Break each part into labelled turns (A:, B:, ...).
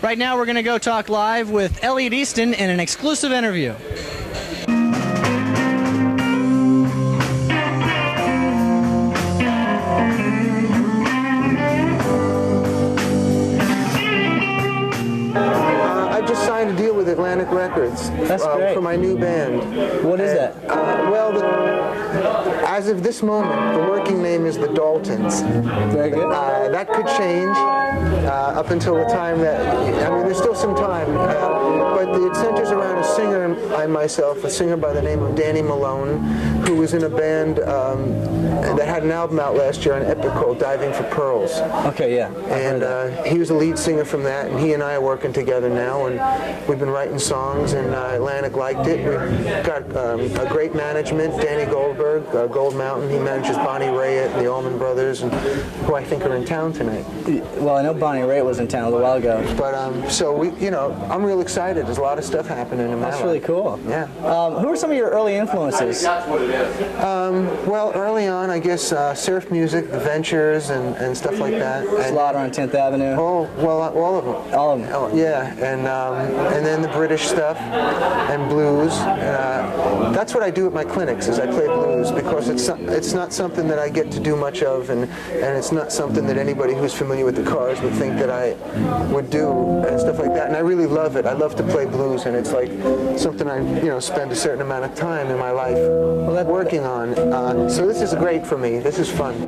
A: Right now we're going to go talk live with Elliot Easton in an exclusive interview.
B: I just signed a deal with Atlantic Records.
A: That's great.
B: For my new band.
A: What is that?
B: Well, as of this moment, the working name is the Daltons.
A: Very good.
B: That could change up until the time that, I mean, there's still some time, but it centers around a singer, myself, a singer by the name of Danny Malone, who was in a band that had an album out last year, an epic called Diving for Pearls.
A: Okay, yeah.
B: And he was the lead singer from that, and he and I are working together now, and we've been writing songs, and Atlantic liked it. We've got a great management, Danny Goldberg, Gold Mountain. He manages Bonnie Raitt and the Allman Brothers, and who I think are in town tonight.
A: Well, I know Bonnie Raitt was in town a little while ago.
B: But so we, you know, I'm real excited. There's a lot of stuff happening in my life.
A: That's really cool.
B: Yeah.
A: Who are some of your early influences?
B: Well, early on, I guess surf music, the Ventures, and stuff like that.
A: Slaughter on 10th Avenue.
B: Oh, well, all of them.
A: All of them.
B: Oh, yeah, and then the British stuff and blues. That's what I do at my clinics, is I play blues, because it's not something that I get to do much of, and it's not something that anybody who's familiar with the Cars would think that I would do and stuff like that. And I really love it. I love to play blues, and it's like something I spend a certain amount of time in my life working on. So this is great for me. This is fun.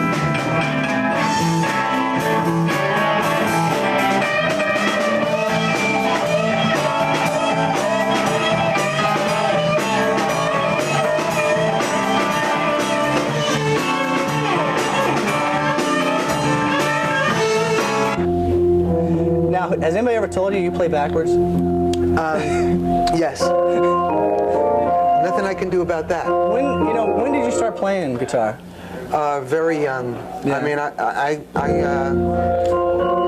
A: Now, has anybody ever told you play backwards?
B: Yes. Nothing I can do about that.
A: When did you start playing guitar?
B: Very young.
A: Yeah.
B: I mean, I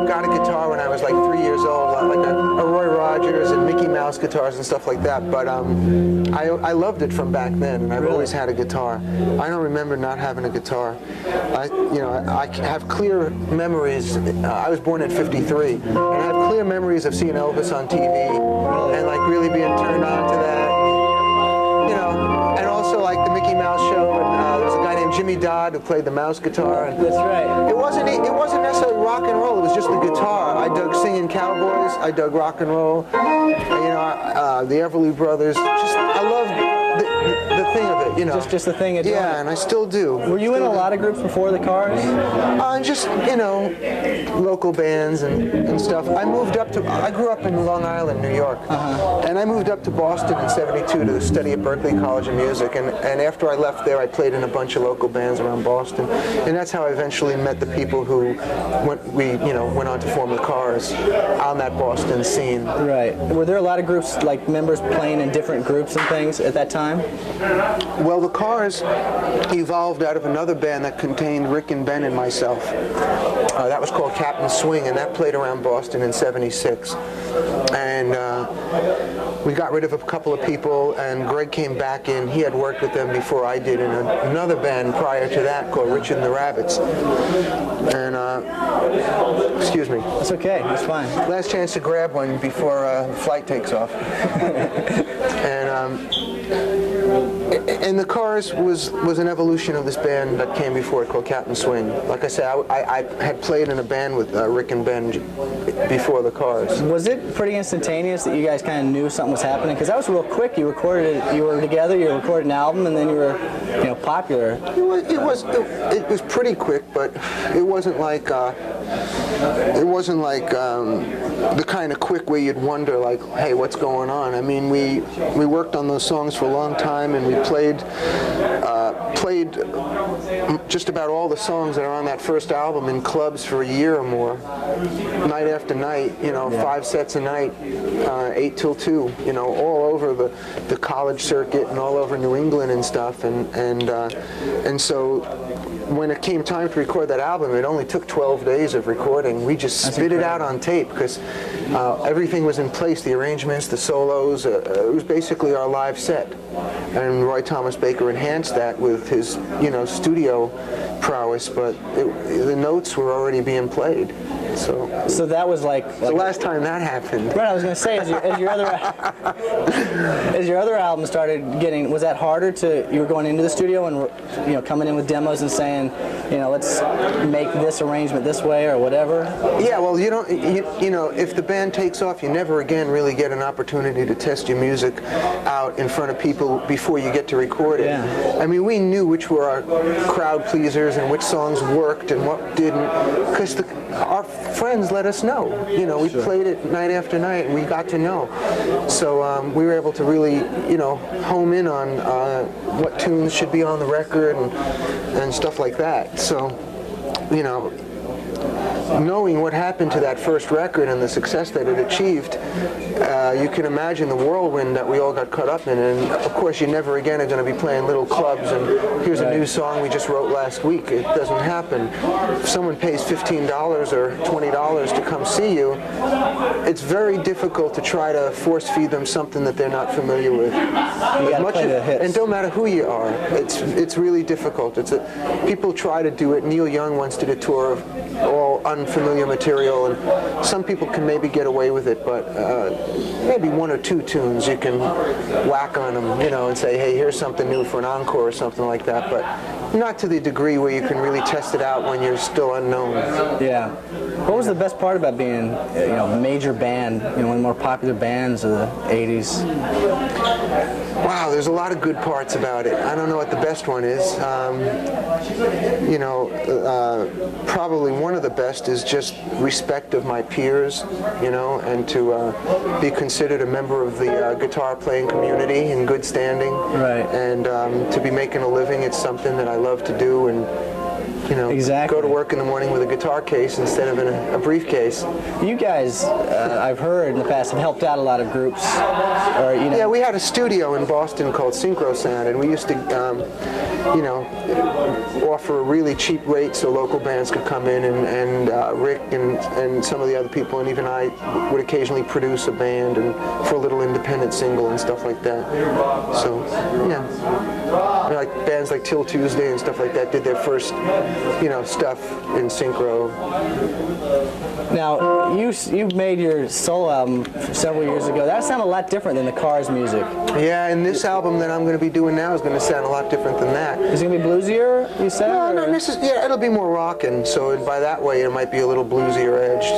B: got a guitar when I was like 3 years old, like a Roy Rogers and Mickey Mouse guitars and stuff like that. But I loved it from back then, and I've always had a guitar. I don't remember not having a guitar. I have clear memories. I was born in *53, and I have clear memories of seeing Elvis on TV and like really being turned on to that. And also like the Mickey Mouse show, and there was a guy named Jimmy Dodd who played the mouse guitar. And
A: That's right.
B: it wasn't necessarily rock and roll. It was just the guitar. I dug singing cowboys. I dug rock and roll. The Everly Brothers. I loved the thing of it.
A: Just the thing of doing it.
B: Yeah, and I still do.
A: Were you in a lot of groups before the Cars?
B: Just local bands and stuff. I grew up in Long Island, New York, and I moved up to Boston in *72 to study at Berklee College of Music. And after I left there, I played in a bunch of local bands around Boston, and that's how I eventually met the people who went on to form the Cars on that Boston scene.
A: Right. Were there a lot of groups, like members playing in different groups and things at that time?
B: Well, the Cars evolved out of another band that contained Rick and Ben and myself. That was called Captain Swing, and that played around Boston in '76. And we got rid of a couple of people, and Greg came back in. He had worked with them before I did in another band prior to that called Richard and the Rabbits. And, excuse me.
A: That's okay. That's fine.
B: Last chance to grab one before the flight takes off. And the Cars was an evolution of this band that came before it called Captain Swing. Like I said, I had played in a band with Rick and Ben before the Cars.
A: Was it pretty instantaneous that you guys kind of knew something was happening? Because that was real quick. You recorded it. You were together. You recorded an album, and then you were, popular.
B: It was pretty quick, but it wasn't like the kind of quick where you'd wonder, like, hey, what's going on? I mean, we worked on those songs for a long time, and we played just about all the songs that are on that first album in clubs for a year or more, night after night, 5 sets a night, 8 till 2, all over the college circuit and all over New England and stuff, and so when it came time to record that album, it only took 12 days of recording. We just spit it out on tape because everything was in place, the arrangements, the solos. It was basically our live set. And Roy Thomas Baker enhanced that with his, studio prowess, but the notes were already being played.
A: So that was like
B: the last time that happened.
A: Right, I was going to say, as your other album started getting, was that harder you were going into the studio and coming in with demos and saying, let's make this arrangement this way or whatever?
B: Yeah, well, if the band takes off, you never again really get an opportunity to test your music out in front of people before you get to record it.
A: Yeah.
B: I mean, we knew which were our crowd pleasers and which songs worked and what didn't, because our friends let us know. We played it night after night, and we got to know. So we were able to really, home in on what tunes should be on the record and stuff like that. So, knowing what happened to that first record and the success that it achieved, you can imagine the whirlwind that we all got caught up in. And of course, you never again are going to be playing little clubs and here's a new song we just wrote last week. It doesn't happen. If someone pays $15 or $20 to come see you, it's very difficult to try to force feed them something that they're not familiar with. And don't matter who you are, it's really difficult. People try to do it. Neil Young once did a tour of all unfamiliar material, and some people can maybe get away with it, but maybe one or two tunes you can whack on them, and say, hey, here's something new for an encore or something like that, but not to the degree where you can really test it out when you're still unknown.
A: Yeah. What was the best part about being, a major band, one of the more popular bands of the 80s?
B: Wow, there's a lot of good parts about it. I don't know what the best one is. Probably one of the best is just respect of my peers, and to be considered a member of the guitar playing community in good standing.
A: Right.
B: And to be making a living, it's something that I love to do, and
A: exactly.
B: Go to work in the morning with a guitar case instead of in a briefcase.
A: You guys, I've heard in the past, have helped out a lot of groups. Yeah,
B: we had a studio in Boston called Synchro Sound, and we used to, offer a really cheap rate so local bands could come in, and Rick and some of the other people, and even I would occasionally produce a band and for a little independent single and stuff like that. So, like bands like Till Tuesday and stuff like that did their first, stuff in synchro.
A: Now, you made your solo album several years ago. That sounded a lot different than the Cars music.
B: Yeah, and this album that I'm going to be doing now is going to sound a lot different than that.
A: Is it going to be bluesier, you said?
B: No, not necessarily. Yeah, it'll be more rockin', so by that way it might be a little bluesier edged.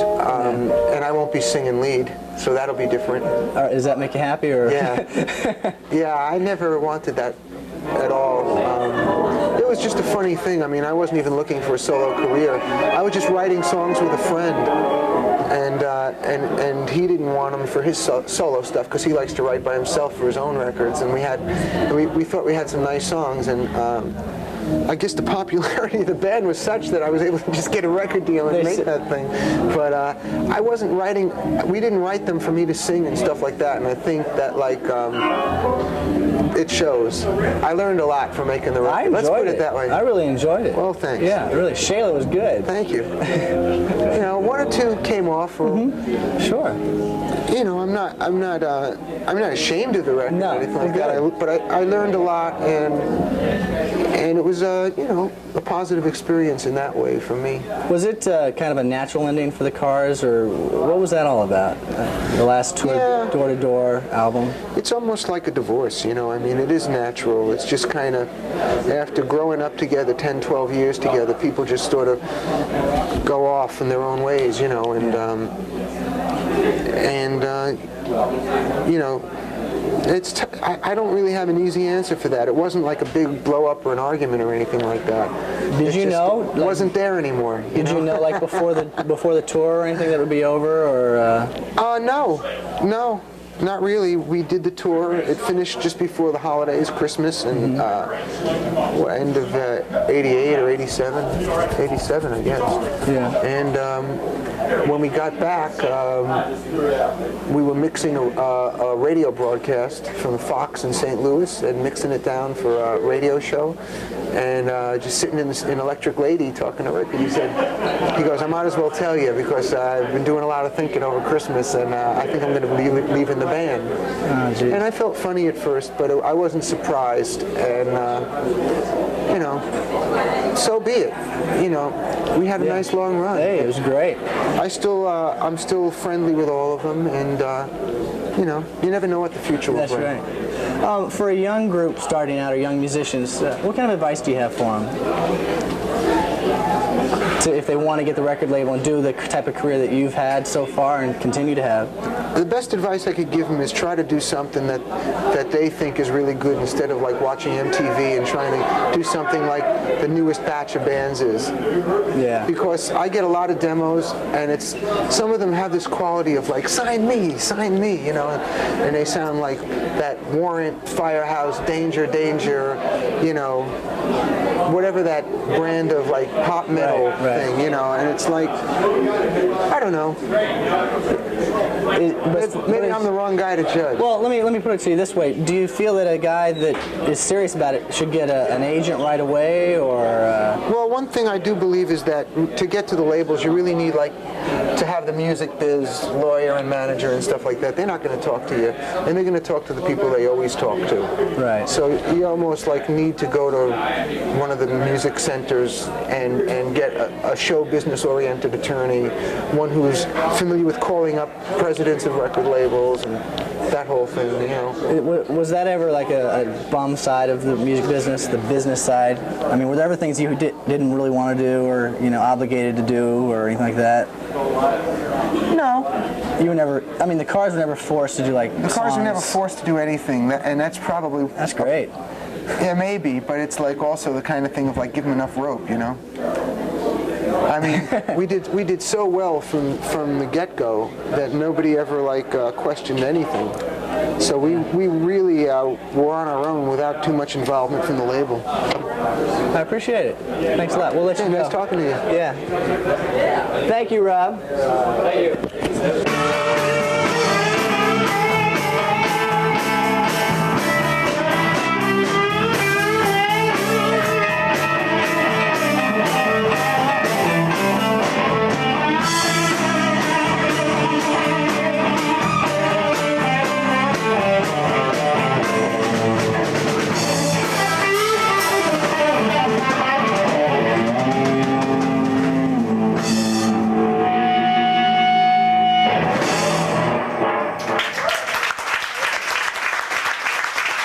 B: And I won't be singing lead, so that'll be different.
A: Does that make you happy? Or?
B: Yeah. Yeah, I never wanted that at all. It was just a funny thing. I mean, I wasn't even looking for a solo career. I was just writing songs with a friend, and he didn't want them for his solo stuff because he likes to write by himself for his own records. And we thought we had some nice songs, and I guess the popularity of the band was such that I was able to just get a record deal and make that thing. But I wasn't writing. We didn't write them for me to sing and stuff like that. And I think that it shows. I learned a lot from making the record. Let's put it that way.
A: I really enjoyed it.
B: Well, thanks.
A: Yeah, really. Shayla was good.
B: Thank you. One or two came off. Or,
A: Sure.
B: I'm not ashamed of the record or anything like that. But I learned a lot, and it was a positive experience in that way for me.
A: Was it kind of a natural ending for the Cars, or what was that all about? The last Door to Door album?
B: It's almost like a divorce, I mean, it is natural. It's just kind of, after growing up together, 10, 12 years together, people just sort of go off in their own ways, I don't really have an easy answer for that. It wasn't like a big blow up or an argument or anything like that.
A: Did you know?
B: It wasn't there anymore.
A: Did you know, like before the tour or anything, that it would be over, or?
B: No, not really. We did the tour. It finished just before the holidays, Christmas, and end of 88 or 87. 87, I guess.
A: Yeah.
B: And when we got back, we were mixing a radio broadcast from Fox in St. Louis and mixing it down for a radio show. And just sitting in Electric Lady talking to Rick, and he goes, I might as well tell you because I've been doing a lot of thinking over Christmas, and I think I'm going to be leaving the band.
A: Oh,
B: and I felt funny at first, but I wasn't surprised, and so be it. We had a nice long run.
A: Hey, it was great.
B: I'm still friendly with all of them, and you know, you never know what the future will bring.
A: That's right. For a young group starting out, or young musicians, what kind of advice do you have for them? If they want to get the record label and do the type of career that you've had so far and continue to have?
B: The best advice I could give them is try to do something that they think is really good instead of like watching MTV and trying to do something like the newest batch of bands is.
A: Yeah.
B: Because I get a lot of demos, and some of them have this quality of like, sign me, you know, and they sound like that Warrant, Firehouse, Danger, you know, whatever that brand of like pop metal thing, you know, and it's like, I don't know. Maybe I'm the wrong guy to judge.
A: Well, let me put it to you this way: do you feel that a guy that is serious about it should get an agent right away, or?
B: Well, one thing I do believe is that to get to the labels, you really need like to have the music biz lawyer and manager and stuff like that. They're not going to talk to you, and they're going to talk to the people they always talk to.
A: Right.
B: So you almost like need to go to one of the music centers and get a show business oriented attorney, one who's familiar with calling up presidents of record labels and that whole thing, you know.
A: Was that ever like a bum side of the music business, the business side? I mean, were there ever things you didn't really want to do, or, you know, obligated to do, or anything like that?
B: No.
A: You were never, I mean, the Cars were never forced to do like
B: The Cars were never forced to do anything, and that's probably...
A: That's great.
B: Yeah, maybe, but it's like also the kind of thing of like give them enough rope, you know. I mean, we did so well from the get-go that nobody ever like questioned anything. So we really were on our own without too much involvement from the label.
A: I appreciate it. Thanks a lot. We'll let you go.
B: Nice talking to you.
A: Yeah. Thank you, Rob.
C: Thank you.